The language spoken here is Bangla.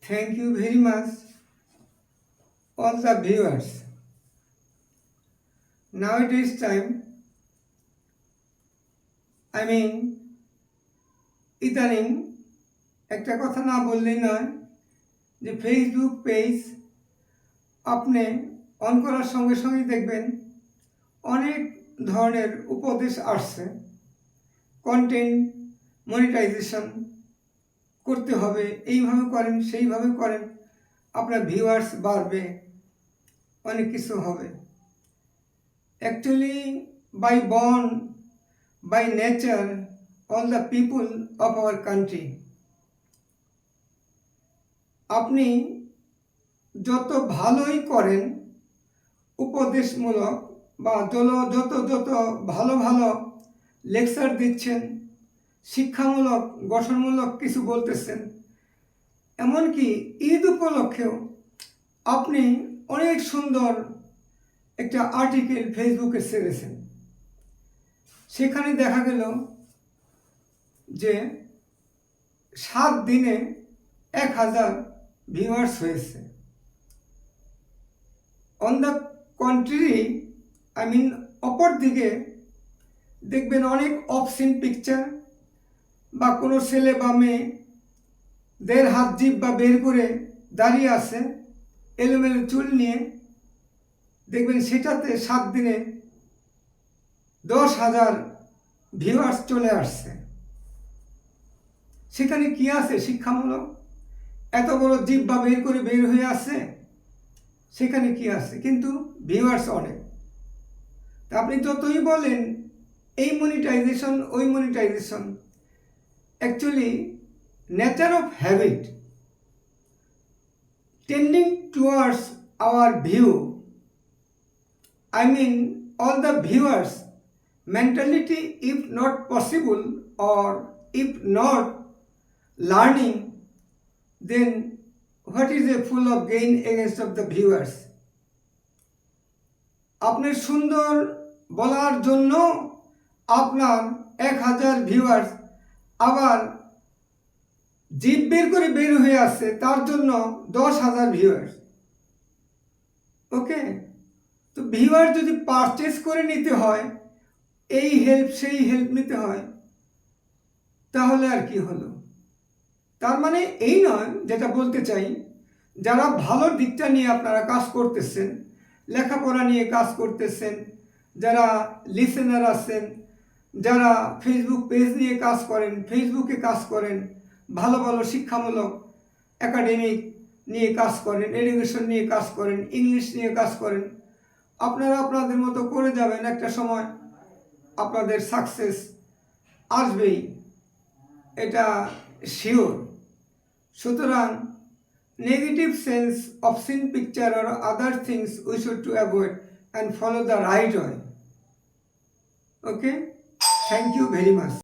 Thank you very much, all the viewers. Now it is time, ইদানিং একটা কথা না বললেই নয় যে ফেসবুক পেজ আপনি অন করার সঙ্গে সঙ্গেই দেখবেন অনেক ধরনের উপদেশ আসছে। কন্টেন্ট মনিটাইজেশন করতে হবে, এইভাবে করেন সেইভাবে করেন, আপনার ভিউয়ার্স বাড়বে, অনেক কিছু হবে। Actually, by nature, all the people of our country, আপনি যত ভালোই করেন উপদেশমূলক বা যত ভালো ভালো লেকচার দিচ্ছেন, শিক্ষামূলক গঠনমূলক কিছু বলতেছেন, এমনকি ঈদ উপলক্ষেও আপনি অনেক সুন্দর একটা আর্টিকেল ফেসবুকে ছেড়েছেন। সেখানে দেখা গেল যে 7 দিনে 1000 ভিউয়ার্স হয়েছে। অন দ্য কন্ট্রারি, অপর দিকে দেখবেন অনেক অবসিন পিকচার বা কোনো ছেলে বা মেয়ে দেড় হাত জিভ বা বের করে দাঁড়িয়ে আছে এলোমেলো চুল নিয়ে, দেখবেন সেটাতে 7 দিনে 10,000 ভিউয়ার্স চলে আসছে। সেখানে কি আছে শিক্ষামূলক? এত বড় জিভ বা বের করে বের হয়ে আসছে, সেখানে কি আছে? কিন্তু ভিউয়ার্স অনেক। তা আপনি যতই বলেন এই মনিটাইজেশন ওই monetization, actually nature of habit tending towards our view, all the viewers mentality, if not possible or if not learning, then what is a full of gain against of the viewers? আপনার সুন্দর বলার জন্য আপনার 1000 ভিউয়ার্স, আবার জিভ বের করে বের হয়ে আসছে তার জন্য 10,000 ভিউয়ার্স। ওকে, তো ভিউয়ার যদি পারচেস করে নিতে হয়, এই হেল্প সেই হেল্প নিতে হয়, তাহলে আর কি হলো? তার মানে এই নয়, যেটা বলতে চাই, যারা ভালো দিকটা নিয়ে আপনারা কাজ করতেছেন, লেখাপড়া নিয়ে কাজ করতেছেন, যারা লিসেনার আছেন, যারা ফেসবুক পেজ নিয়ে কাজ করেন, ফেসবুকে কাজ করেন, ভালো ভালো শিক্ষামূলক একাডেমিক নিয়ে কাজ করেন, এডুকেশন নিয়ে কাজ করেন, ইংলিশ নিয়ে কাজ করেন, আপনারা আপনাদের মতো করে যাবেন, একটা সময় আপনাদের সাকসেস আসবেই, এটা শিওর। সুতরাং negative sense, obscene picture or other things we should to avoid and follow the right way. Okay, thank you very much.